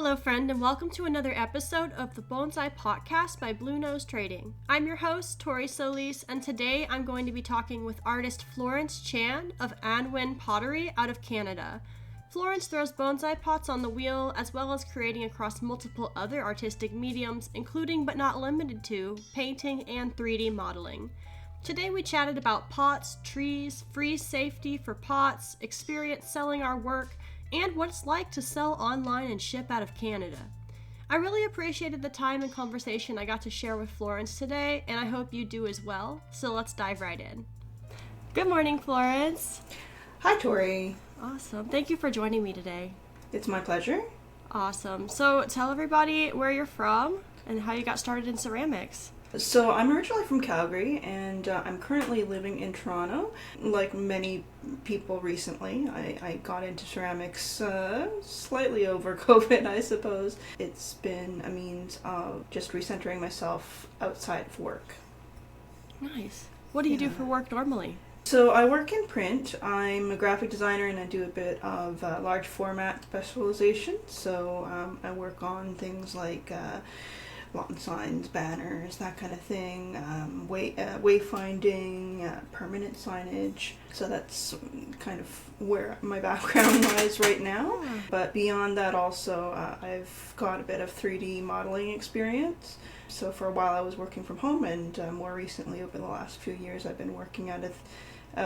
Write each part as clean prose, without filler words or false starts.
Hello friend, and welcome to another episode of the Bonsai Pot-cast by Blue Nose Trading. I'm your host, Tori Solis, and today I'm going to be talking with artist Florence Chan of Anwen Pottery out of Canada. Florence throws bonsai pots on the wheel, as well as creating across multiple other artistic mediums, including but not limited to painting and 3D modeling. Today we chatted about pots, trees, free safety for pots, experience selling our work, and what it's like to sell online and ship out of Canada. I really appreciated the time and conversation I got to share with Florence today, and I hope you do as well, so let's dive right in. Good morning, Florence. Hi, Tori. Awesome. Thank you for joining me today. It's my pleasure. Awesome. So tell everybody where you're from and how you got started in ceramics. So I'm originally from Calgary, and I'm currently living in Toronto. Like many people recently, I got into ceramics slightly over COVID, I suppose. It's been a means of just recentering myself outside of work. Nice. What do you do for work normally? So I work in print. I'm a graphic designer, and I do a bit of large format specialization. So I work on things like lawn signs, banners, that kind of thing, wayfinding, permanent signage. So that's kind of where my background lies right now. Yeah. But beyond that also, I've got a bit of 3D modeling experience. So for a while I was working from home, and more recently, over the last few years, I've been working out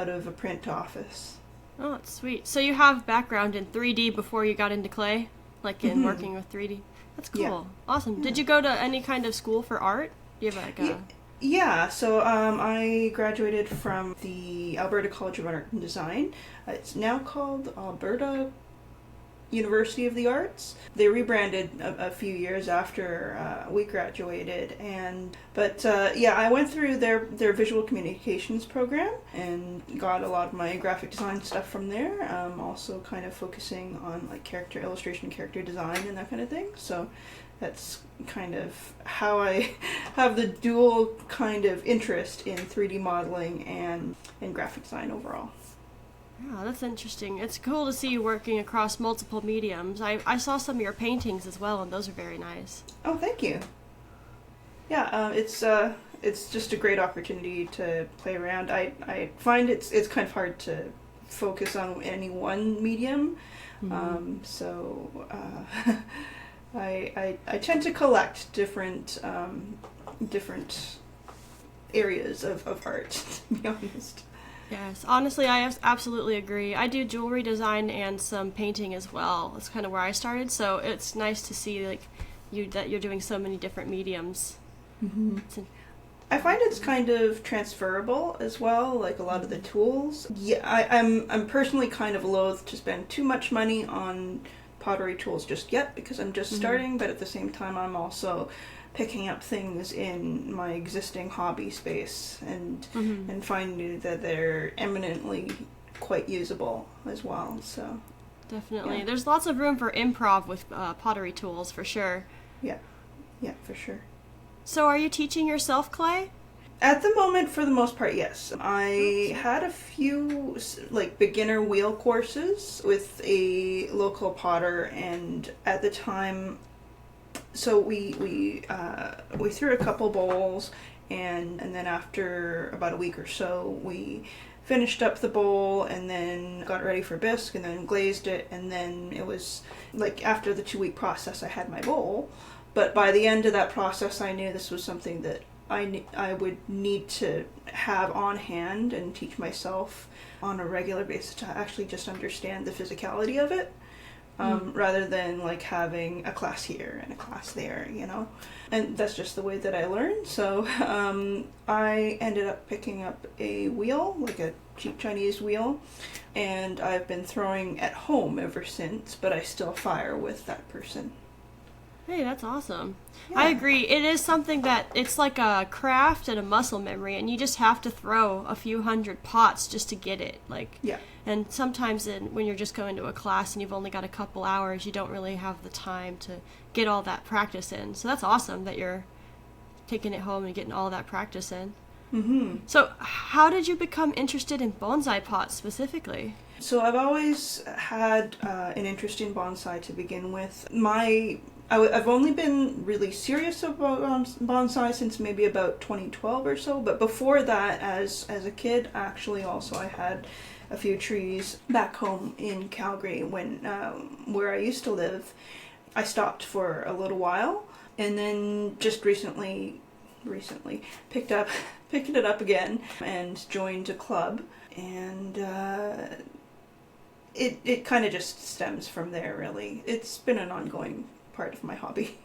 of a print office. Oh, that's sweet. So you have background in 3D before you got into clay? Like in working with 3D? That's cool. Yeah. Awesome. Yeah. Did you go to any kind of school for art? Do you have like a... Yeah, so I graduated from the Alberta College of Art and Design. It's now called Alberta University of the Arts. They rebranded a few years after we graduated, but I went through their visual communications program and got a lot of my graphic design stuff from there. Also kind of focusing on like character illustration, character design, and that kind of thing. So that's kind of how I have the dual kind of interest in 3D modeling and graphic design overall. Yeah, that's interesting. It's cool to see you working across multiple mediums. I saw some of your paintings as well, and those are very nice. Oh, thank you. Yeah, it's just a great opportunity to play around. I find it's kind of hard to focus on any one medium, so I tend to collect different areas of art, to be honest. Yes, honestly, I absolutely agree. I do jewelry design and some painting as well. That's kind of where I started, so it's nice to see like that you're doing so many different mediums. Mm-hmm. I find it's kind of transferable as well, like a lot of the tools. Yeah, I'm personally kind of loath to spend too much money on pottery tools just yet because I'm just starting, but at the same time I'm also picking up things in my existing hobby space and finding that they're eminently quite usable as well. So definitely, yeah. There's lots of room for improv with pottery tools for sure. Yeah, for sure. So are you teaching yourself clay? At the moment, for the most part, yes. I had a few like beginner wheel courses with a local potter, and at the time, so we threw a couple bowls, and then after about a week or so, we finished up the bowl and then got ready for bisque and then glazed it, and then it was like after the 2-week process, I had my bowl. But by the end of that process, I knew this was something that I would need to have on hand and teach myself on a regular basis to actually just understand the physicality of it. Rather than like having a class here and a class there, you know, and that's just the way that I learned. So I ended up picking up a wheel, like a cheap Chinese wheel, and I've been throwing at home ever since, but I still fire with that person. Hey, that's awesome. Yeah. I agree. It is something that it's like a craft and a muscle memory, and you just have to throw a few hundred pots just to get it. Yeah. And sometimes when you're just going to a class and you've only got a couple hours, you don't really have the time to get all that practice in. So that's awesome that you're taking it home and getting all that practice in. Mm-hmm. So how did you become interested in bonsai pots specifically? So I've always had an interest in bonsai to begin with. I've only been really serious about bonsai since maybe about 2012 or so, but before that, as a kid, actually also I had a few trees back home in Calgary when where I used to live. I stopped for a little while, and then just recently picked it up again and joined a club, and it kind of just stems from there, really. It's been an ongoing part of my hobby.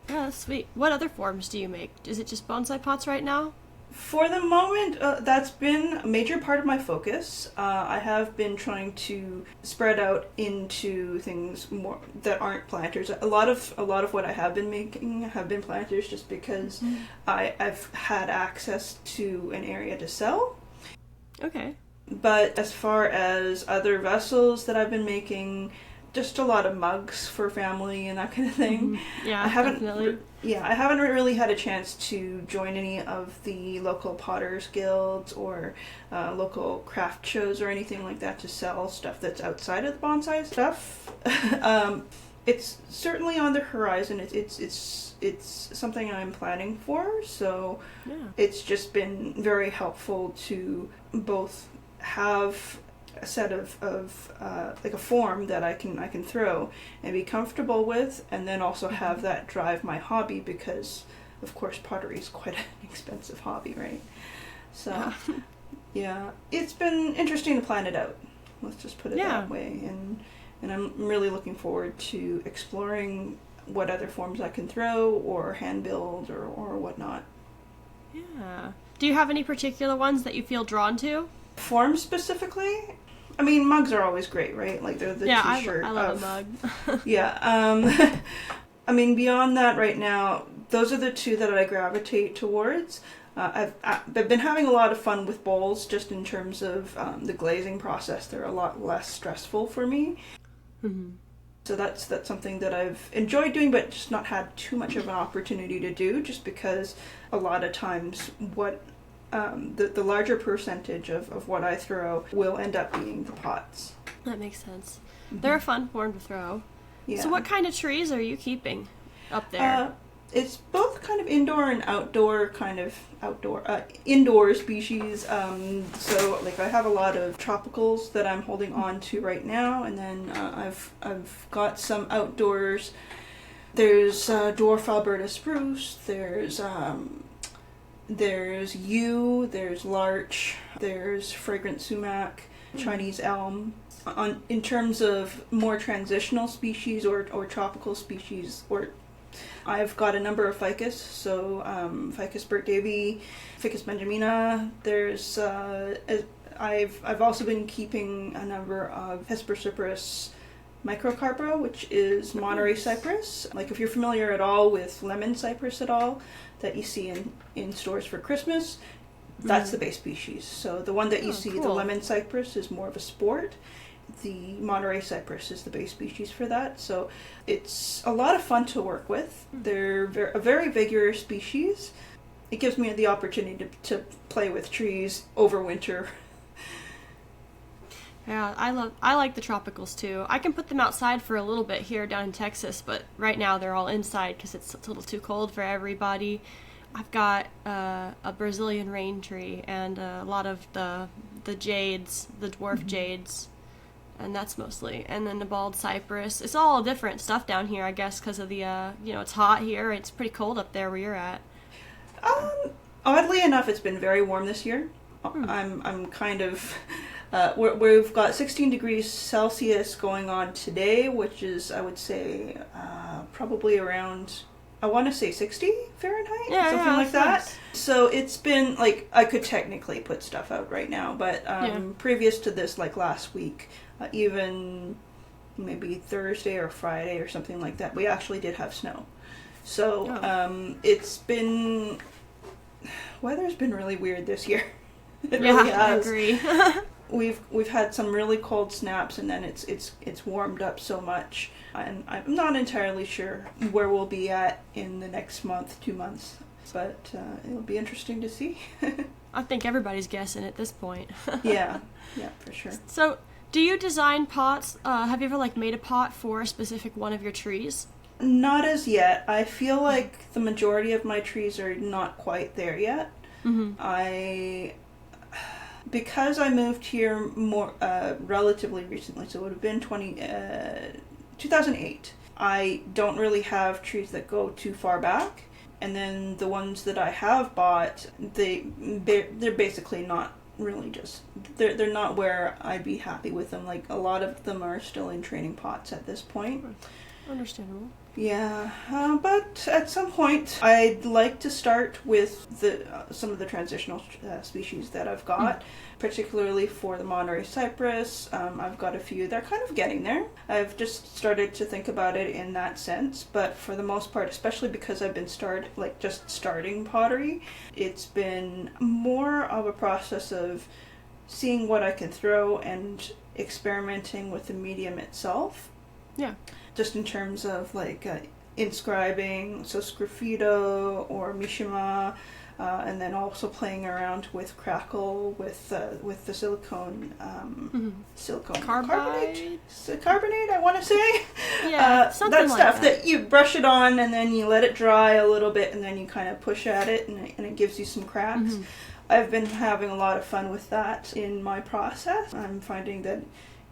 Yeah, that's sweet. What other forms do you make? Is it just bonsai pots right now? For the moment, that's been a major part of my focus. I have been trying to spread out into things more that aren't planters. A lot of what I have been making have been planters, just because I've had access to an area to sell. Okay. But as far as other vessels that I've been making, just a lot of mugs for family and that kind of thing. Yeah, I haven't definitely. I haven't really had a chance to join any of the local potters guilds or local craft shows or anything like that to sell stuff that's outside of the bonsai stuff. It's certainly on the horizon. It's something I'm planning for. So it's just been very helpful to both have a set of like a form that I can throw and be comfortable with, and then also have that drive my hobby, because of course pottery is quite an expensive hobby, right? So yeah, it's been interesting to plan it out. Let's just put it that way, and I'm really looking forward to exploring what other forms I can throw or hand build or whatnot. Yeah. Do you have any particular ones that you feel drawn to? Forms specifically? I mean, mugs are always great, right? Like they're the t-shirt. I love a mug. Yeah. I mean, beyond that, right now, those are the two that I gravitate towards. I've been having a lot of fun with bowls, just in terms of the glazing process. They're a lot less stressful for me. Mm-hmm. So that's something that I've enjoyed doing, but just not had too much of an opportunity to do, just because a lot of times the larger percentage of what I throw will end up being the pots. That makes sense. They're a fun form to throw. Yeah. So what kind of trees are you keeping up there? It's both kind of indoor and outdoor, indoor species. So like I have a lot of tropicals that I'm holding on to right now, and then I've got some outdoors. There's dwarf Alberta spruce. There's yew, there's larch, there's fragrant sumac, Chinese elm. In terms of more transitional species or tropical species, I've got a number of ficus, so Ficus Bert Davy, Ficus benjamina. There's I've also been keeping a number of Hespercyprus microcarpa, which is Monterey cypress. Like if you're familiar at all with lemon cypress at all, that you see in stores for Christmas, that's the base species. So the one that you see, the lemon cypress, is more of a sport. The Monterey cypress is the base species for that. So it's a lot of fun to work with. They're a very vigorous species. It gives me the opportunity to play with trees over winter. Yeah, I like the tropicals too. I can put them outside for a little bit here down in Texas, but right now they're all inside because it's a little too cold for everybody. I've got a Brazilian rain tree and a lot of the jades, the dwarf jades, and that's mostly. And then the bald cypress. It's all different stuff down here, I guess, because of the it's hot here. It's pretty cold up there where you're at. Oddly enough, it's been very warm this year. I'm kind of. We've got 16 degrees Celsius going on today, which is, I would say, probably around, I want to say 60 Fahrenheit, something like that. Nice. So it's been, like, I could technically put stuff out right now, but previous to this, like last week, even maybe Thursday or Friday or something like that, we actually did have snow. So it's been, weather's been really weird this year. It really has. I agree. We've had some really cold snaps, and then it's warmed up so much, and I'm not entirely sure where we'll be at in the next month, 2 months. but it'll be interesting to see. I think everybody's guessing at this point. Yeah, for sure. So, do you design pots? Have you ever made a pot for a specific one of your trees? Not as yet. I feel like the majority of my trees are not quite there yet. Because I moved here more relatively recently, so it would have been 2008. I don't really have trees that go too far back, and then the ones that I have bought, they're basically not really they're not where I'd be happy with them. Like, a lot of them are still in training pots at this point. Understandable. Yeah, but at some point I'd like to start with some of the transitional species that I've got, particularly for the Monterey cypress. I've got a few. They're kind of getting there. I've just started to think about it in that sense, but for the most part, especially because I've been just starting pottery, it's been more of a process of seeing what I can throw and experimenting with the medium itself. Yeah. Just in terms of inscribing, so sgraffito or mishima, and then also playing around with crackle with the silicone carbonate. Carbonate, I want to say. Yeah, something that like stuff that you brush it on and then you let it dry a little bit and then you kind of push at it and it gives you some cracks. I've been having a lot of fun with that in my process. I'm finding that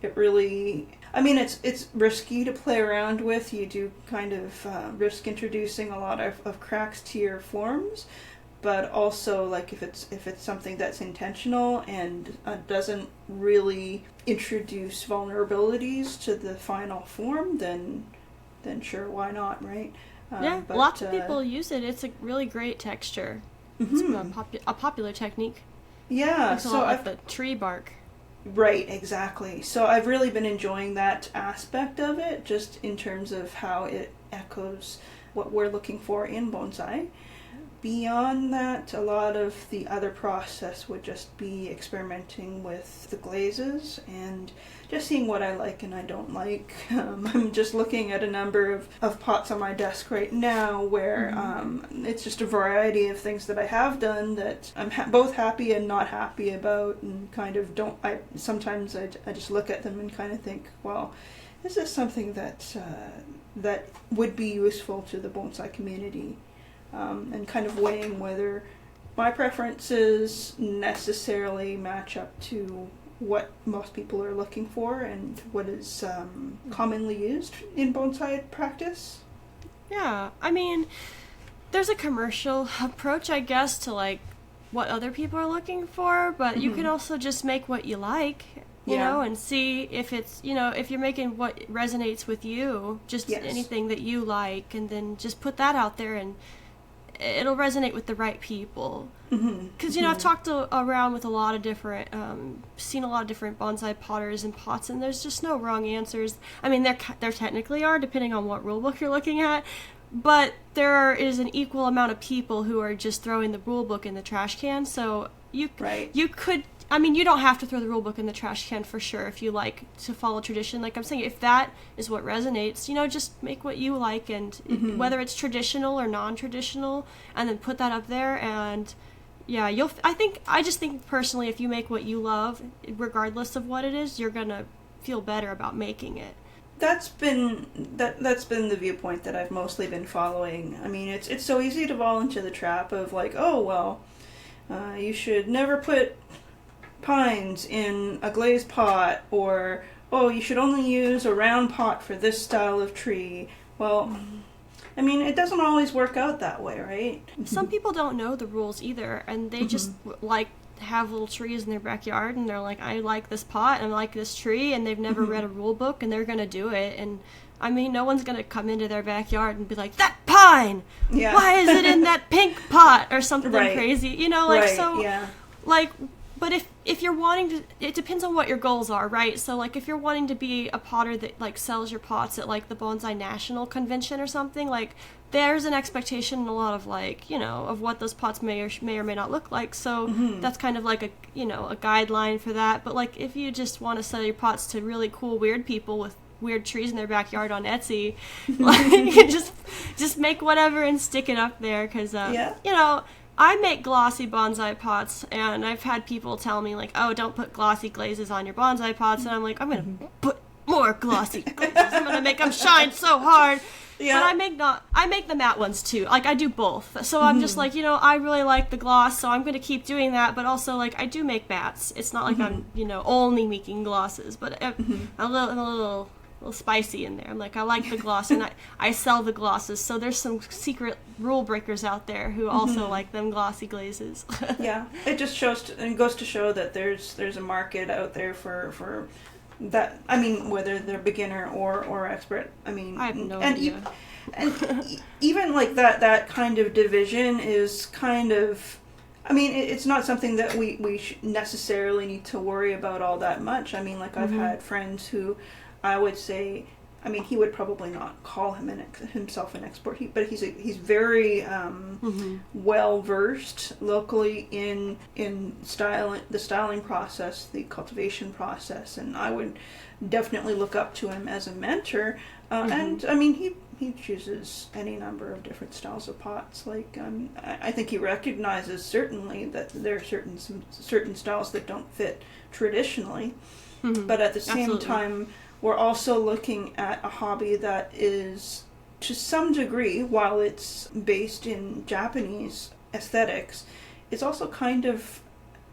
it really, it's risky to play around with. You do kind of risk introducing a lot of cracks to your forms, but also if it's something that's intentional and doesn't really introduce vulnerabilities to the final form, then sure, why not, right? Yeah, lots of people use it. It's a really great texture. It's a popular technique. Yeah, so like the tree bark. Right, exactly. So I've really been enjoying that aspect of it, just in terms of how it echoes what we're looking for in bonsai. Beyond that, a lot of the other process would just be experimenting with the glazes and just seeing what I like and I don't like. I'm just looking at a number of pots on my desk right now where it's just a variety of things that I have done that I'm both happy and not happy about, and kind of sometimes I just look at them and kind of think, well, is this something that would be useful to the bonsai community? And kind of weighing whether my preferences necessarily match up to what most people are looking for and what is commonly used in bonsai practice. Yeah, there's a commercial approach, I guess, to what other people are looking for, but you can also just make what you like, you know, and see if it's, if you're making what resonates with you, just anything that you like, and then just put that out there and it'll resonate with the right people. Because I've talked around with a lot of different seen a lot of different bonsai potters and pots, and there's just no wrong answers. There technically are, depending on what rule book you're looking at, but there is an equal amount of people who are just throwing the rule book in the trash can. So you could, you don't have to throw the rule book in the trash can for sure if you like to follow tradition. Like I'm saying, if that is what resonates, just make what you like, and whether it's traditional or non-traditional, and then put that up there. And yeah, I just think personally, if you make what you love, regardless of what it is, you're gonna feel better about making it. That's been the viewpoint that I've mostly been following. It's so easy to fall into the trap of you should never put pines in a glazed pot, or you should only use a round pot for this style of tree. Well, it doesn't always work out that way, right? Some people don't know the rules either, and they just have little trees in their backyard, and they're like, I like this pot and I like this tree, and they've never read a rule book, and they're gonna do it. And no one's gonna come into their backyard and be like, that pine, why is it in that pink pot, or something crazy, But if you're wanting to, it depends on what your goals are, right? So, if you're wanting to be a potter that, sells your pots at, the Bonsai National Convention or something, there's an expectation and a lot of, of what those pots may or may not look like. So, that's kind of a guideline for that. But, if you just want to sell your pots to really cool, weird people with weird trees in their backyard on Etsy. Like, just make whatever and stick it up there, because you know, I make glossy bonsai pots, and I've had people tell me, like, oh, don't put glossy glazes on your bonsai pots, and I'm like, I'm gonna put more glossy glazes. I'm gonna make them shine so hard. Yeah. But I make the matte ones too. Like, I do both. So I'm just like, you know, I really like the gloss, so I'm going to keep doing that. But also, like, I do make mattes. It's not like I'm, you know, only making glosses. But I'm a little spicy in there. I'm like, I like the gloss, and I sell the glosses. So there's some secret rule breakers out there who also like them glossy glazes. Yeah, it just goes to show that there's a market out there for that. I mean, whether they're beginner or expert. I mean, I have no idea. Even like that kind of division is kind of, I mean, it's not something that we necessarily need to worry about all that much. I mean, like, I've had friends who I would say, I mean, he would probably not call himself an expert, but he's very well versed locally in the styling process, the cultivation process, and I would definitely look up to him as a mentor. And I mean, he chooses any number of different styles of pots. Like, I think he recognizes certainly that there are certain styles that don't fit traditionally, but at the same time, we're also looking at a hobby that is, to some degree, while it's based in Japanese aesthetics, it's also kind of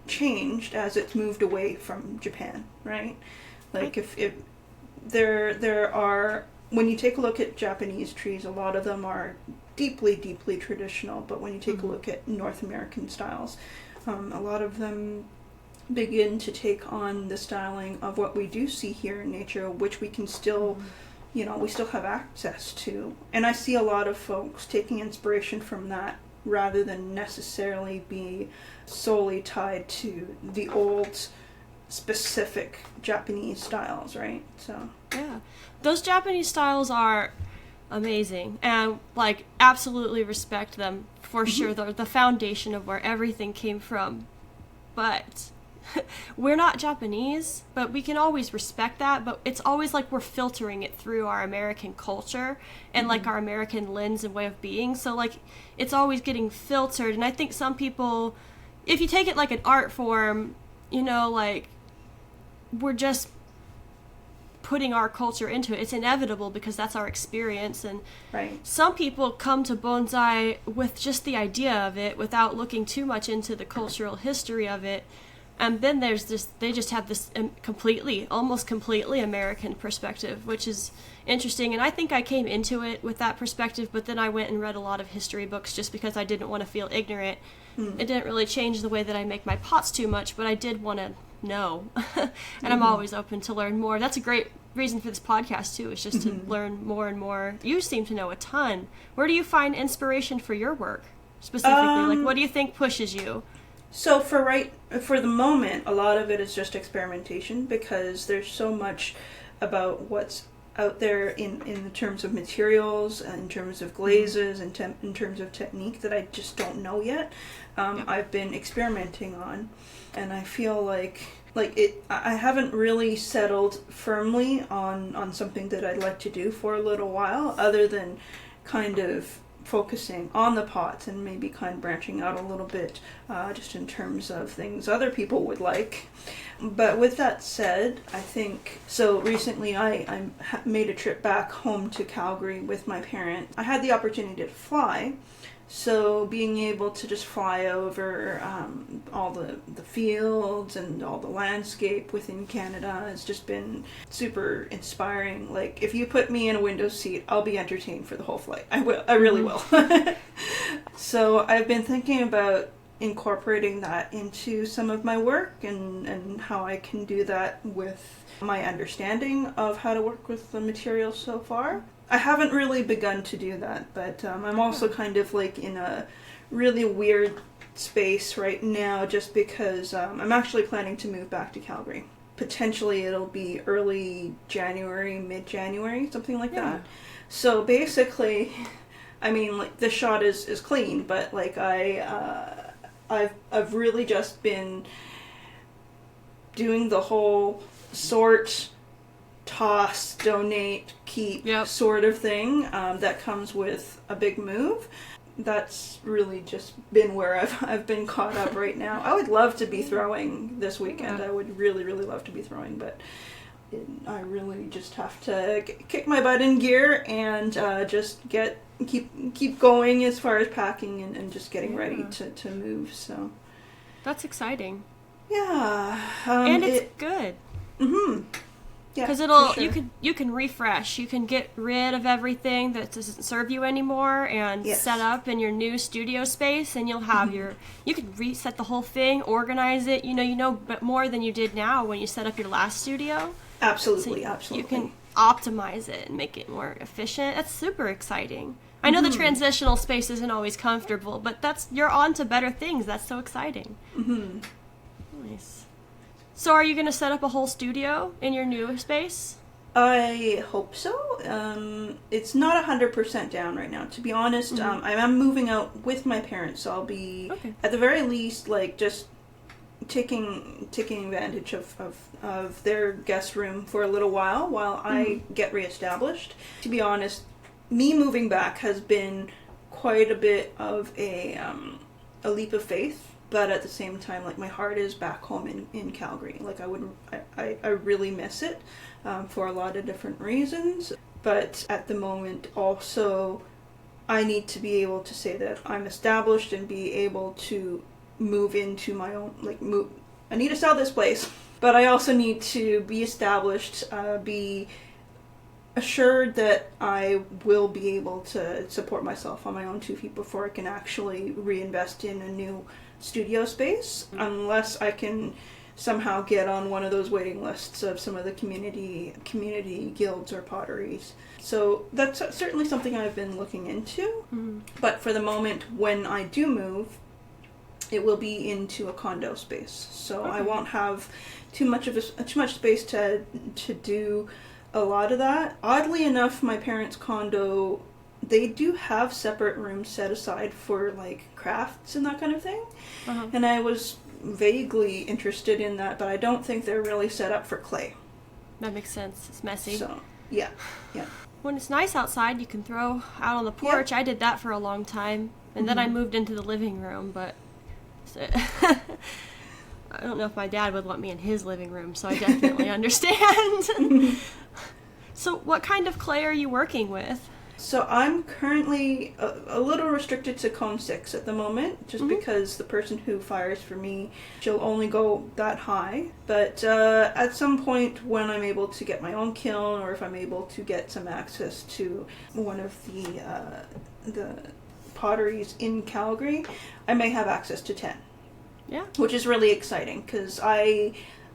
changed as it's moved away from Japan, right? Like, if there are, when you take a look at Japanese trees, a lot of them are deeply, deeply traditional, but when you take a look at North American styles, a lot of them begin to take on the styling of what we do see here in nature, which we can still, you know, we still have access to. And I see a lot of folks taking inspiration from that rather than necessarily be solely tied to the old specific Japanese styles, right? So yeah, those Japanese styles are amazing, and like, absolutely respect them for sure. They're the foundation of where everything came from. But we're not Japanese, but we can always respect that. But it's always like we're filtering it through our American culture and like our American lens and way of being. So like, it's always getting filtered. And I think some people, if you take it like an art form, you know, like, we're just putting our culture into it. It's inevitable because that's our experience. And some people come to bonsai with just the idea of it without looking too much into the cultural history of it. And then there's this, they just have this almost completely American perspective, which is interesting. And I think I came into it with that perspective, but then I went and read a lot of history books just because I didn't want to feel ignorant. It didn't really change the way that I make my pots too much, but I did want to know. And I'm always open to learn more. That's a great reason for this podcast too, is just to learn more and more. You seem to know a ton. Where do you find inspiration for your work specifically? Like, what do you think pushes you? So for the moment, a lot of it is just experimentation, because there's so much about what's out there in terms of materials, in terms of glazes, and in terms of technique that I just don't know yet. I've been experimenting on, and I feel like I haven't really settled firmly on something that I'd like to do for a little while, other than kind of focusing on the pots and maybe kind of branching out a little bit, just in terms of things other people would like. But with that said, I think, so recently I made a trip back home to Calgary with my parents. I had the opportunity to fly, so being able to just fly over all the fields and all the landscape within Canada has just been super inspiring. Like, if you put me in a window seat, I'll be entertained for the whole flight. I really will. So I've been thinking about incorporating that into some of my work, and how I can do that with my understanding of how to work with the material so far. I haven't really begun to do that, but I'm also kind of like in a really weird space right now, just because I'm actually planning to move back to Calgary. Potentially it'll be early January, mid-January, something like that. So basically, I mean, like, the shot is clean, but like I've really just been doing the whole sort, toss, donate, keep sort of thing that comes with a big move. That's really just been where I've been caught up right now. I would love to be throwing this weekend. I would really, really love to be throwing, but I really just have to kick my butt in gear and just keep going as far as packing and just getting ready to move. So that's exciting. Yeah, and it's good. Mm-hmm. Yeah, because you can refresh. You can get rid of everything that doesn't serve you anymore and set up in your new studio space, and you'll have you can reset the whole thing, organize it. You know more than you did now when you set up your last studio. Absolutely, so absolutely. You can optimize it and make it more efficient. That's super exciting. I know the transitional space isn't always comfortable, but you're on to better things. That's so exciting. Mm-hmm. Nice. So are you going to set up a whole studio in your new space? I hope so. It's not 100% down right now. To be honest, I am moving out with my parents, so I'll be, at the very least, like, just taking advantage of their guest room for a little while I get reestablished. To be honest, me moving back has been quite a bit of a leap of faith. But at the same time, like, my heart is back home in Calgary. Like, I really miss it for a lot of different reasons. But at the moment, also, I need to be able to say that I'm established and be able to move into my own, I need to sell this place. But I also need to be established, be assured that I will be able to support myself on my own 2 feet before I can actually reinvest in a new studio space, unless I can somehow get on one of those waiting lists of some of the community guilds or potteries. So that's certainly something I've been looking into. But for the moment, when I do move, it will be into a condo space. So I won't have too much space to do a lot of that. Oddly enough, my parents' condo, they do have separate rooms set aside for, like, crafts and that kind of thing. And I was vaguely interested in that, but I don't think they're really set up for clay. That makes sense. It's messy. So, yeah. When it's nice outside, you can throw out on the porch. I did that for a long time, and then I moved into the living room, but I don't know if my dad would want me in his living room, so I definitely understand. So what kind of clay are you working with? So I'm currently a little restricted to cone 6 at the moment, just because the person who fires for me, she'll only go that high. But at some point when I'm able to get my own kiln, or if I'm able to get some access to one of the potteries in Calgary, I may have access to 10. Yeah. Which is really exciting, because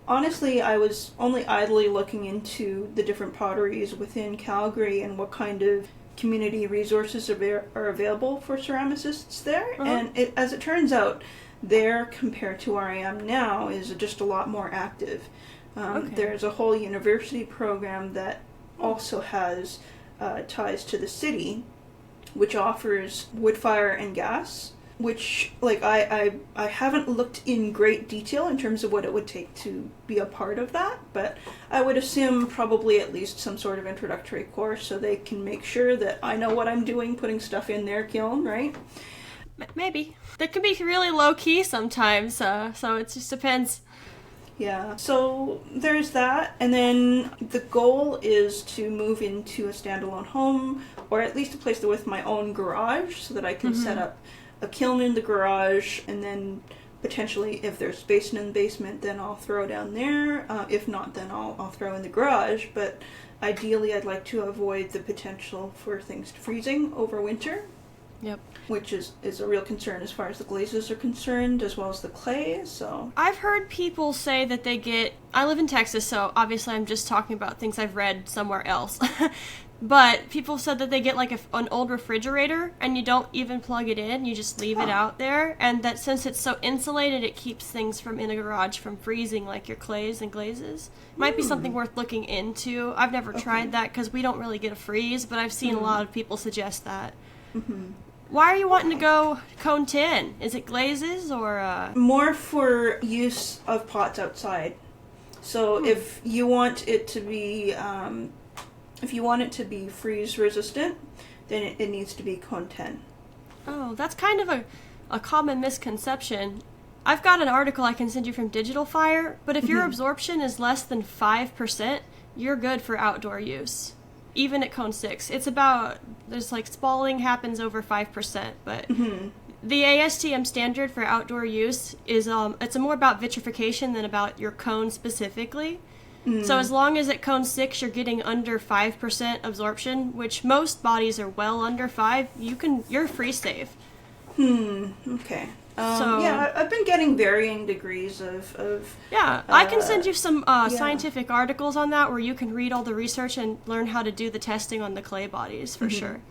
honestly, I was only idly looking into the different potteries within Calgary and what kind of community resources are available for ceramicists there. And as it turns out, there, compared to where I am now, is just a lot more active. There's a whole university program that also has ties to the city, which offers wood fire and gas, which, like, I haven't looked in great detail in terms of what it would take to be a part of that, but I would assume probably at least some sort of introductory course so they can make sure that I know what I'm doing putting stuff in their kiln, right? Maybe. That can be really low-key sometimes, so it just depends. Yeah, so there's that, and then the goal is to move into a standalone home, or at least a place with my own garage, so that I can set up a kiln in the garage, and then potentially, if there's space in the basement, then I'll throw down there. If not, then I'll throw in the garage. But ideally, I'd like to avoid the potential for things freezing over winter. Yep. Which is a real concern as far as the glazes are concerned, as well as the clay. So I've heard people say that I live in Texas, so obviously I'm just talking about things I've read somewhere else. But people said that they get like an old refrigerator and you don't even plug it in, you just leave it out there, and that since it's so insulated, it keeps things from in a garage from freezing, like your clays and glazes. Might be something worth looking into. I've never tried that because we don't really get a freeze, but I've seen a lot of people suggest that. Why are you wanting to go cone 10? Is it glazes or? More for use of pots outside. So if you want it to be freeze resistant, then it needs to be cone 10. Oh, that's kind of a common misconception. I've got an article I can send you from Digital Fire, but if your absorption is less than 5%, you're good for outdoor use. Even at cone 6. It's about, there's like spalling happens over 5%, but the ASTM standard for outdoor use is, it's more about vitrification than about your cone specifically. So as long as at cone 6 you're getting under 5% absorption, which most bodies are well under 5, you're freeze safe. Okay. Yeah, I've been getting varying degrees of Yeah, I can send you some scientific articles on that where you can read all the research and learn how to do the testing on the clay bodies for sure.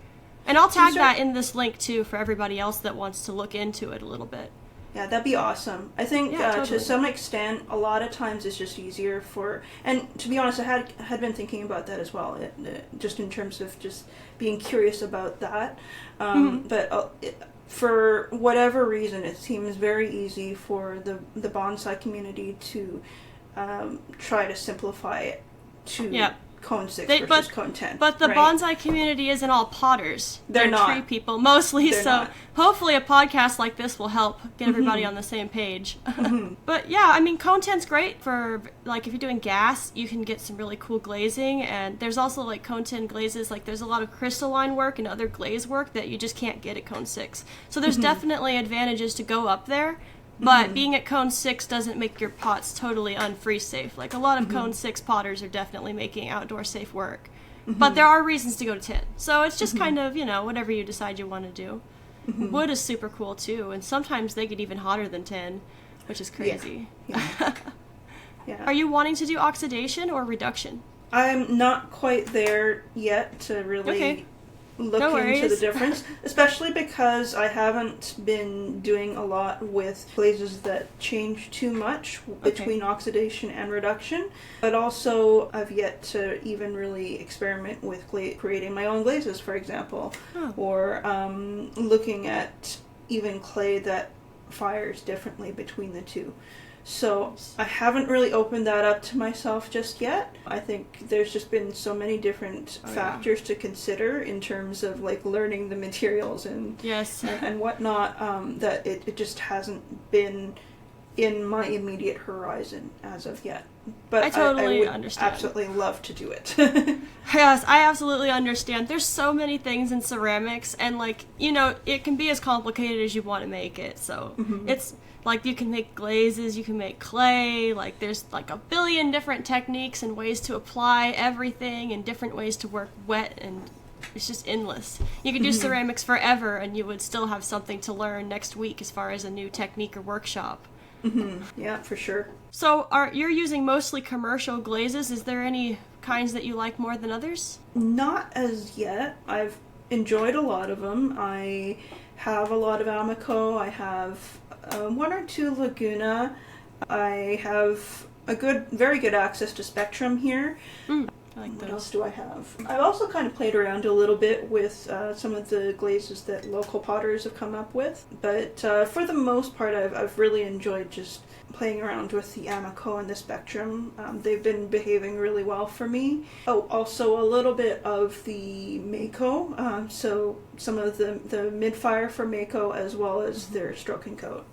And I'll tag that in this link too for everybody else that wants to look into it a little bit. Yeah, that'd be awesome. I think totally. to some extent, a lot of times it's just easier and to be honest, I had been thinking about that as well, just in terms of just being curious about that. But for whatever reason, it seems very easy for the bonsai community to try to simplify it to cone 6 versus cone 10. But the bonsai community isn't all potters. They're not. Tree people mostly, They're not. Hopefully a podcast like this will help get everybody on the same page. But yeah, I mean, cone 10's great for, like, if you're doing gas, you can get some really cool glazing, and there's also, like, cone 10 glazes, like, there's a lot of crystalline work and other glaze work that you just can't get at cone 6. So there's definitely advantages to go up there. But being at cone 6 doesn't make your pots totally unfreeze safe. Like, a lot of cone 6 potters are definitely making outdoor safe work. But there are reasons to go to 10. So it's just kind of, whatever you decide you want to do. Wood is super cool, too. And sometimes they get even hotter than 10, which is crazy. Yeah. Are you wanting to do oxidation or reduction? I'm not quite there yet to really look into the difference, especially because I haven't been doing a lot with glazes that change too much between oxidation and reduction, but also I've yet to even really experiment with creating my own glazes, for example, or looking at even clay that fires differently between the two. So I haven't really opened that up to myself just yet. I think there's just been so many different factors to consider in terms of like learning the materials and whatnot, that it just hasn't been in my immediate horizon as of yet. But I totally would understand. Absolutely love to do it. Yes, I absolutely understand. There's so many things in ceramics, and like, it can be as complicated as you want to make it. So it's like you can make glazes, you can make clay, like there's like a billion different techniques and ways to apply everything and different ways to work wet, and it's just endless. You could do ceramics forever and you would still have something to learn next week as far as a new technique or workshop. Yeah, for sure. So you're using mostly commercial glazes. Is there any kinds that you like more than others? Not as yet. I've enjoyed a lot of them. I have a lot of Amico. I have one or two Laguna. I have very good access to Spectrum here. I like those. What else do I have? I've also kind of played around a little bit with some of the glazes that local potters have come up with. But for the most part, I've really enjoyed just playing around with the Amico and the Spectrum. They've been behaving really well for me. Oh, also a little bit of the Mako. So some of the mid-fire for Mako as well as their stroke and coat.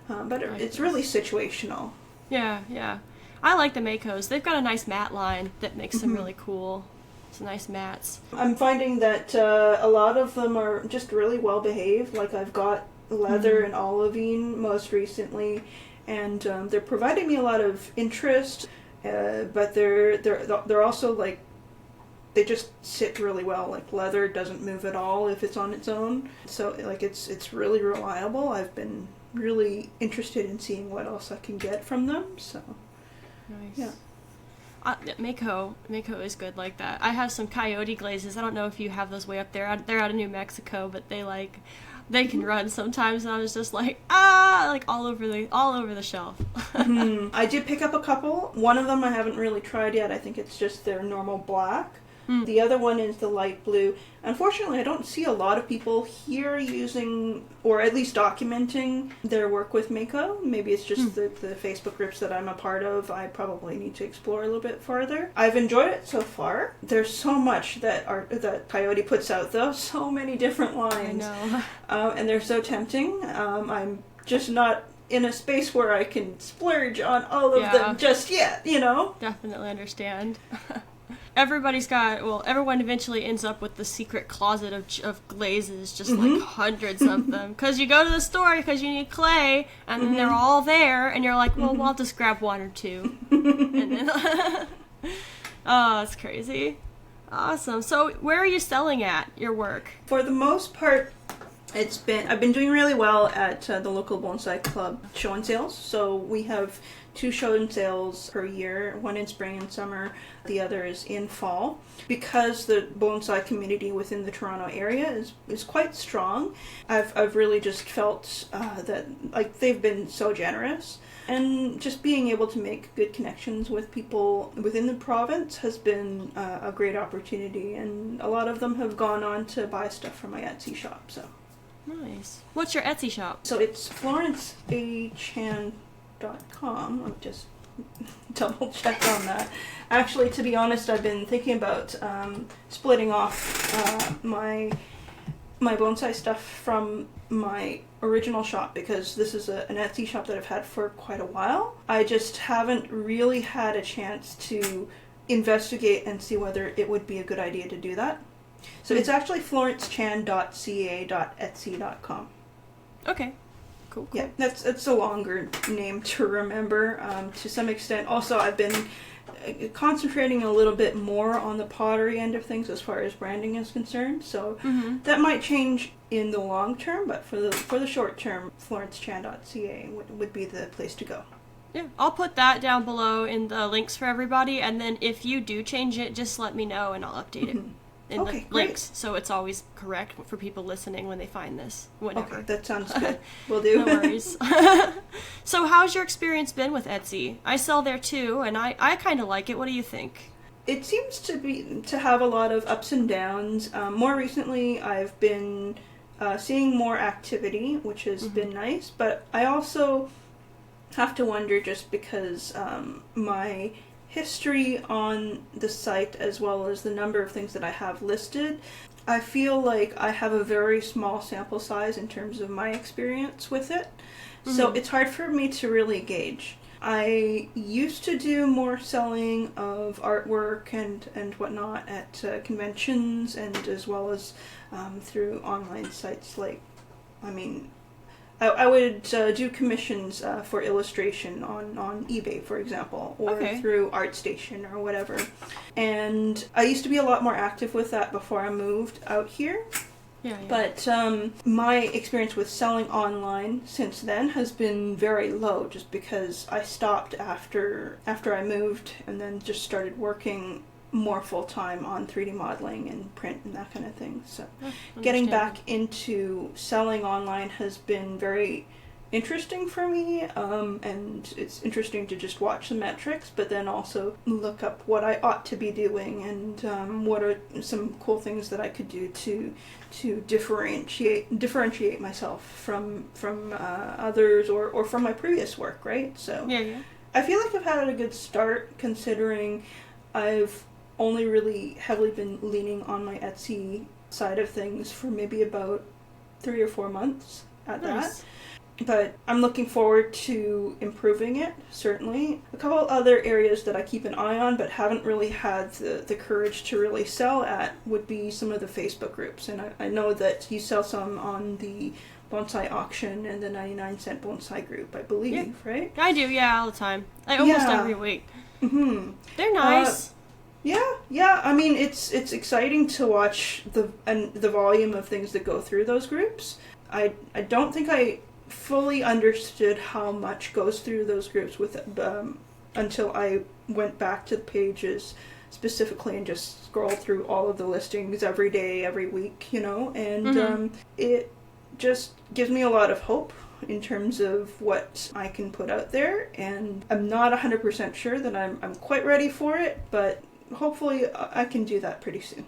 But it's really situational. Yeah. I like the Makos. They've got a nice matte line that makes them really cool. Some nice mattes. I'm finding that a lot of them are just really well behaved. Like I've got leather and olivine most recently, and they're providing me a lot of interest. But they're also like, they just sit really well. Like leather doesn't move at all if it's on its own. So like it's really reliable. I've been really interested in seeing what else I can get from them. So. Nice. Yeah. Mako is good like that. I have some coyote glazes. I don't know if you have those way up there. They're out of New Mexico, but they can run sometimes. And I was just like, like all over the shelf. I did pick up a couple. One of them I haven't really tried yet. I think it's just their normal black. The other one is the light blue. Unfortunately, I don't see a lot of people here using, or at least documenting, their work with Mako. Maybe it's just the Facebook groups that I'm a part of. I probably need to explore a little bit farther. I've enjoyed it so far. There's so much that Coyote puts out, though. So many different lines. I know. And they're so tempting. I'm just not in a space where I can splurge on all of them just yet, Definitely understand. Everyone eventually ends up with the secret closet of glazes, just like hundreds of them. Because you go to the store because you need clay, and then they're all there, and you're like, well, I'll just grab one or two. And then, oh, it's crazy. Awesome. So where are you selling at, your work? For the most part, I've been doing really well at the local bonsai club show and sales. So we have 2 show and sales per year, one in spring and summer, the other is in fall. Because the bonsai community within the Toronto area is quite strong, I've really just felt that like they've been so generous. And just being able to make good connections with people within the province has been a great opportunity. And a lot of them have gone on to buy stuff from my Etsy shop. So nice. What's your Etsy shop? So it's florencechan.com. I'll just double check on that. Actually, to be honest, I've been thinking about splitting off my bonsai stuff from my original shop, because this is an Etsy shop that I've had for quite a while. I just haven't really had a chance to investigate and see whether it would be a good idea to do that. So it's actually florencechan.ca.etsy.com. Okay. Cool. Yeah, it's a longer name to remember to some extent. Also, I've been concentrating a little bit more on the pottery end of things as far as branding is concerned. So that might change in the long term, but for the short term, florencechan.ca would be the place to go. Yeah, I'll put that down below in the links for everybody, and then if you do change it, just let me know and I'll update it in the links, so it's always correct for people listening when they find this. Whatever. Okay, that sounds good. Will do. No worries. So how's your experience been with Etsy? I sell there too, and I kind of like it. What do you think? It seems to have a lot of ups and downs. More recently, I've been seeing more activity, which has been nice, but I also have to wonder, just because my history on the site, as well as the number of things that I have listed, I feel like I have a very small sample size in terms of my experience with it. So it's hard for me to really gauge. I used to do more selling of artwork and whatnot at conventions, and as well as through online sites I would do commissions for illustration on eBay, for example, or through ArtStation or whatever. And I used to be a lot more active with that before I moved out here. Yeah. But my experience with selling online since then has been very low, just because I stopped after I moved, and then just started working more full-time on 3D modeling and print and that kind of thing. So getting back into selling online has been very interesting for me, and it's interesting to just watch the metrics, but then also look up what I ought to be doing, and what are some cool things that I could do to differentiate myself from others or from my previous work, right? So I feel like I've had a good start, considering I've only really heavily been leaning on my Etsy side of things for maybe about 3 or 4 months at that. But I'm looking forward to improving it, certainly. A couple other areas that I keep an eye on but haven't really had the courage to really sell at would be some of the Facebook groups. And I know that you sell some on the Bonsai Auction and the 99-cent Bonsai group, I believe, right? I do, all the time. Almost every week. They're nice. Yeah. I mean, it's exciting to watch the volume of things that go through those groups. I don't think I fully understood how much goes through those groups until I went back to the pages specifically and just scrolled through all of the listings every day, every week, and it just gives me a lot of hope in terms of what I can put out there, and I'm not 100% sure that I'm quite ready for it, but hopefully I can do that pretty soon.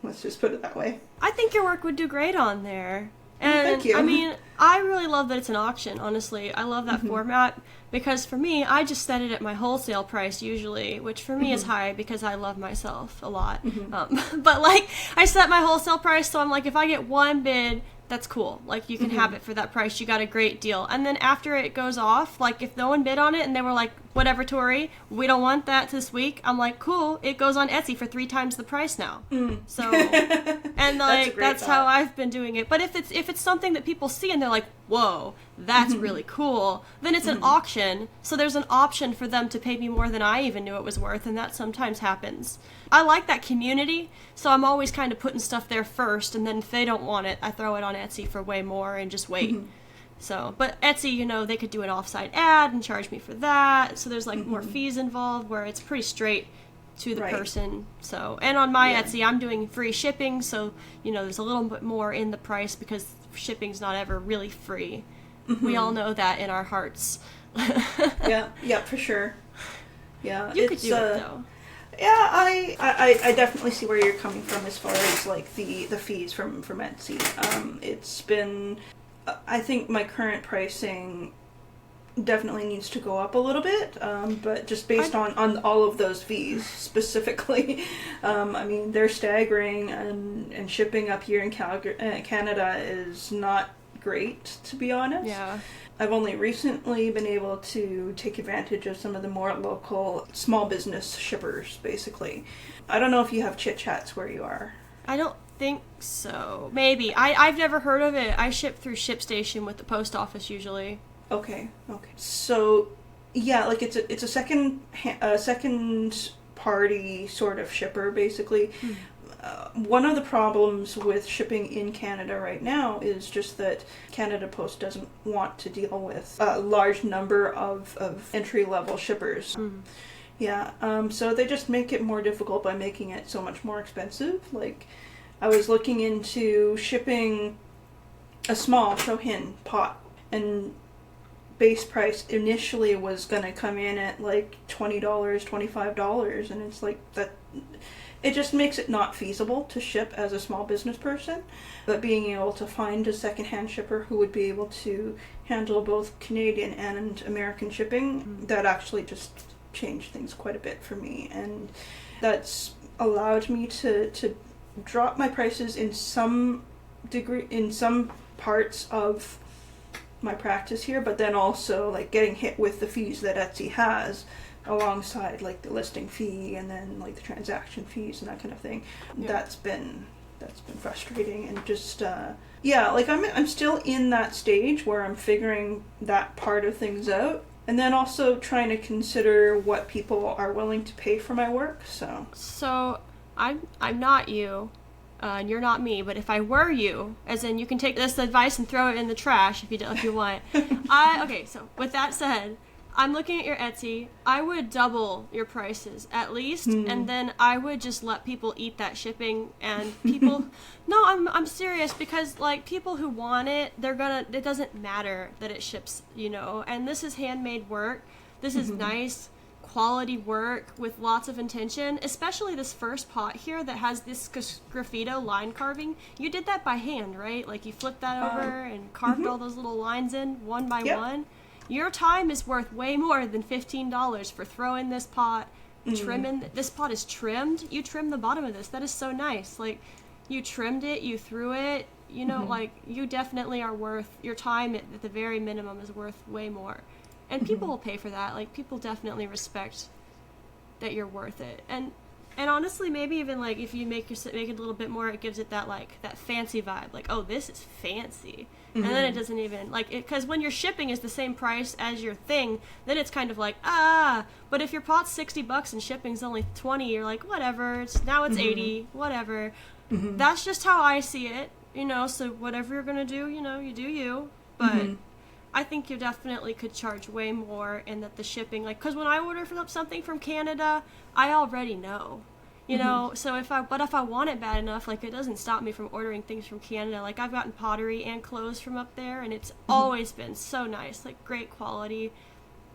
Let's just put it that way. I think your work would do great on there. And thank you. I mean, I really love that it's an auction, honestly. I love that format because for me, I just set it at my wholesale price usually, which for me is high because I love myself a lot. But like, I set my wholesale price, so I'm like, if I get one bid, that's cool. Like, you can have it for that price. You got a great deal. And then after it goes off, like, if no one bid on it and they were like, whatever, Tori, we don't want that this week, I'm like, cool, it goes on Etsy for 3 times the price now. So, and like, that's how I've been doing it. But if it's something that people see and they're like, whoa, that's really cool, then it's an auction. So there's an option for them to pay me more than I even knew it was worth, and that sometimes happens. I like that community, so I'm always kind of putting stuff there first, and then if they don't want it, I throw it on Etsy for way more and just wait. So, but Etsy, you know, they could do an offsite ad and charge me for that, so there's like more fees involved, where it's pretty straight to the person. So, and on my Etsy, I'm doing free shipping, so, you know, there's a little bit more in the price because shipping's not ever really free. We all know that in our hearts. yeah, for sure. Yeah, you could do it though. Yeah, I definitely see where you're coming from as far as like the fees from Etsy. It's been, I think my current pricing definitely needs to go up a little bit, but just based on all of those fees specifically, I mean, they're staggering, and shipping up here in Canada is not great, to be honest. Yeah. I've only recently been able to take advantage of some of the more local small business shippers, basically. I don't know if you have Chit Chats where you are. I don't think so. Maybe. I've never heard of it. I ship through ShipStation with the post office usually. Okay. So, yeah, like it's a second party sort of shipper, basically. One of the problems with shipping in Canada right now is just that Canada Post doesn't want to deal with a large number of entry-level shippers. Yeah, so they just make it more difficult by making it so much more expensive. Like, I was looking into shipping a small Shohin pot, and base price initially was going to come in at like $20, $25, and it's like that. It just makes it not feasible to ship as a small business person, but being able to find a secondhand shipper who would be able to handle both Canadian and American shipping, that actually just changed things quite a bit for me, and that's allowed me to drop my prices in some degree, in some parts of my practice here, but then also like getting hit with the fees that Etsy has alongside like the listing fee and then like the transaction fees and that kind of thing. That's been frustrating, and just like I'm still in that stage where I'm figuring that part of things out, and then also trying to consider what people are willing to pay for my work. So I'm not you, and you're not me, but if I were you, as in you can take this advice and throw it in the trash if you want. Okay, so with that said, I'm looking at your Etsy. I would double your prices at least, and then I would just let people eat that shipping, and people no, I'm serious, because like people who want it, it doesn't matter that it ships, you know, and this is handmade work. This is nice quality work with lots of intention, especially this first pot here that has this graffito line carving. You did that by hand, right? Like you flipped that over and carved all those little lines in one by one. Your time is worth way more than $15 for throwing this pot, trimming. This pot is trimmed. You trimmed the bottom of this. That is so nice. Like, you trimmed it, you threw it, you know, like, you definitely are worth, your time at the very minimum is worth way more. And people will pay for that. Like, people definitely respect that you're worth it. And honestly, maybe even, like, if you make it a little bit more, it gives it that, like, that fancy vibe. Like, oh, this is fancy. And then it doesn't even, like, because when your shipping is the same price as your thing, then it's kind of like, but if your pot's $60 and shipping's only $20, you're like, whatever, now it's $80, whatever. That's just how I see it, you know, so whatever you're going to do, you know, you do you. But I think you definitely could charge way more, and that the shipping, like, because when I order something from Canada, I already know. You know, so if I want it bad enough, like, it doesn't stop me from ordering things from Canada. Like, I've gotten pottery and clothes from up there, and it's always been so nice, like, great quality.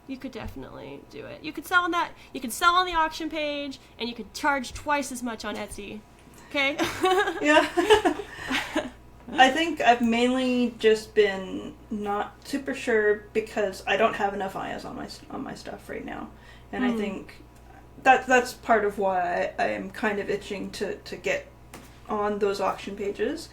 You could definitely do it. You could sell on that. You could sell on the auction page, and you could charge twice as much on Etsy. Okay? Yeah. I think I've mainly just been not super sure because I don't have enough eyes on my stuff right now, and I think that's part of why I am kind of itching to get on those auction pages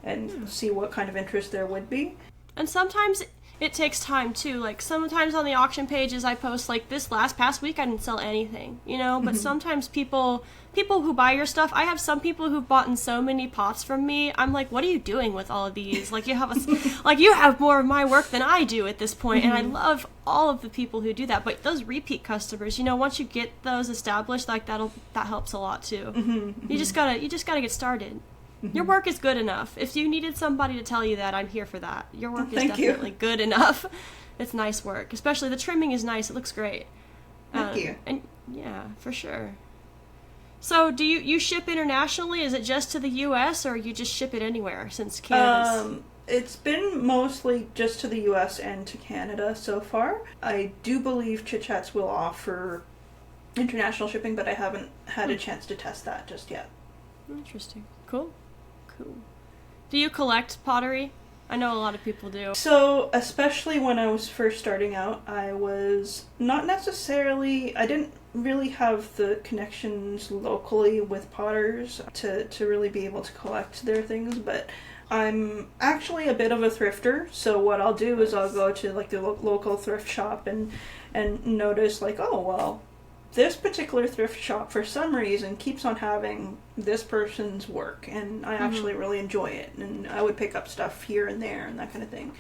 and see what kind of interest there would be. And sometimes it takes time too. Like sometimes on the auction pages I post like this past week I didn't sell anything, you know, but sometimes people who buy your stuff, I have some people who've bought in so many pots from me. I'm like, what are you doing with all of these? Like you have more of my work than I do at this point. And I love all of the people who do that. But those repeat customers, you know, once you get those established, like that helps a lot too. You just gotta get started. Your work is good enough. If you needed somebody to tell you that, I'm here for that. Your work is definitely good enough. It's nice work. Especially the trimming is nice. It looks great. Thank you. And yeah, for sure. So do you ship internationally? Is it just to the U.S. or you just ship it anywhere since Canada's... It's been mostly just to the U.S. and to Canada so far. I do believe Chit Chats will offer international shipping, but I haven't had a chance to test that just yet. Interesting. Cool. Do you collect pottery? I know a lot of people do. So, especially when I was first starting out, I was not necessarily... I didn't really have the connections locally with potters to really be able to collect their things, but I'm actually a bit of a thrifter, so what I'll do is I'll go to like the local thrift shop and notice like, oh, well, this particular thrift shop for some reason keeps on having this person's work, and I actually really enjoy it, and I would pick up stuff here and there and that kind of thing.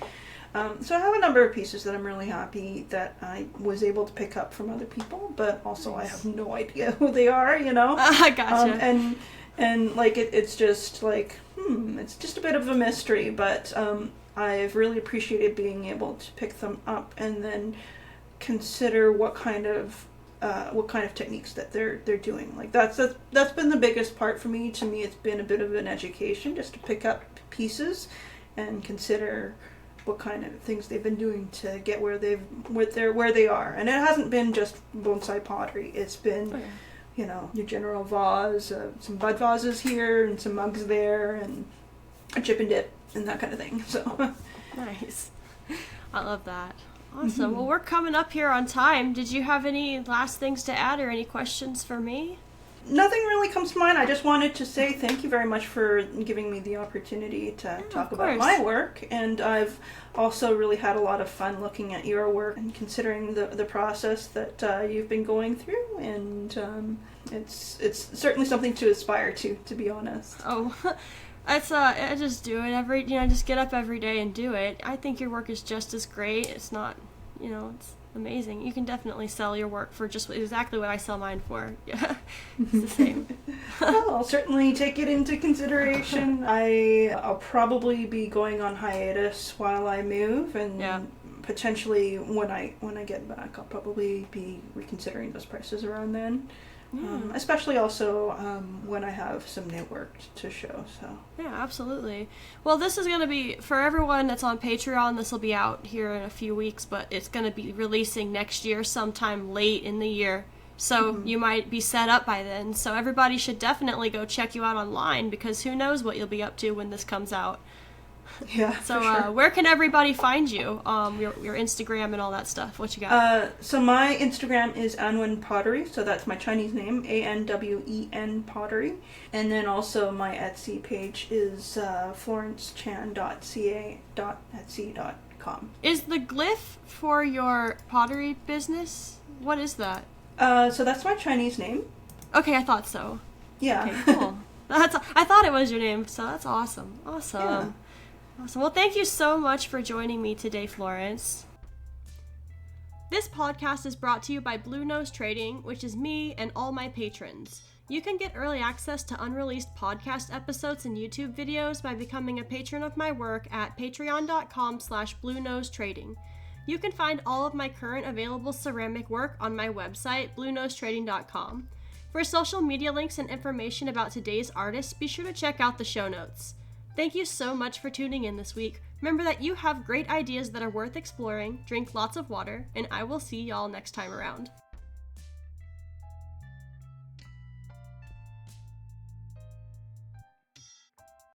So I have a number of pieces that I'm really happy that I was able to pick up from other people, but also I have no idea who they are, you know? I gotcha. And like it's just like, it's just a bit of a mystery, but I've really appreciated being able to pick them up and then consider what kind of techniques that they're doing. Like that's been the biggest part for me. To me, it's been a bit of an education just to pick up pieces and consider what kind of things they've been doing to get where they are. And it hasn't been just bonsai pottery. It's been, you know, your general vase, some bud vases here and some mugs there, and a chip and dip and that kind of thing. So nice. I love that. Awesome. Well, we're coming up here on time. Did you have any last things to add or any questions for me? Nothing really comes to mind. I just wanted to say thank you very much for giving me the opportunity to talk about my work. And I've also really had a lot of fun looking at your work and considering the process that you've been going through. And it's certainly something to aspire to be honest. Oh, I just do it I just get up every day and do it. I think your work is just as great. It's not, it's amazing. You can definitely sell your work for just exactly what I sell mine for. Yeah, it's the same. Well, I'll certainly take it into consideration. I'll probably be going on hiatus while I move, and potentially when I get back, I'll probably be reconsidering those prices around then. Especially also when I have some new work to show. So yeah, absolutely. Well, this is going to be for everyone that's on Patreon. This will be out here in a few weeks, but it's going to be releasing next year sometime late in the year, so you might be set up by then. So everybody should definitely go check you out online, because who knows what you'll be up to when this comes out. Yeah. So for sure. Where can everybody find you? Your Instagram and all that stuff. What you got? So my Instagram is Anwen Pottery. So that's my Chinese name, ANWEN Pottery. And then also my Etsy page is florencechan.ca.etsy.com. Is the glyph for your pottery business? What is that? So that's my Chinese name. Okay, I thought so. Yeah. Okay, cool. I thought it was your name, so that's awesome. Awesome. Yeah. Awesome. Well, thank you so much for joining me today, Florence. This podcast is brought to you by Blue Nose Trading, which is me and all my patrons. You can get early access to unreleased podcast episodes and YouTube videos by becoming a patron of my work at patreon.com/bluenosetrading. You can find all of my current available ceramic work on my website, bluenosetrading.com. For social media links and information about today's artists, be sure to check out the show notes. Thank you so much for tuning in this week. Remember that you have great ideas that are worth exploring, drink lots of water, and I will see y'all next time around.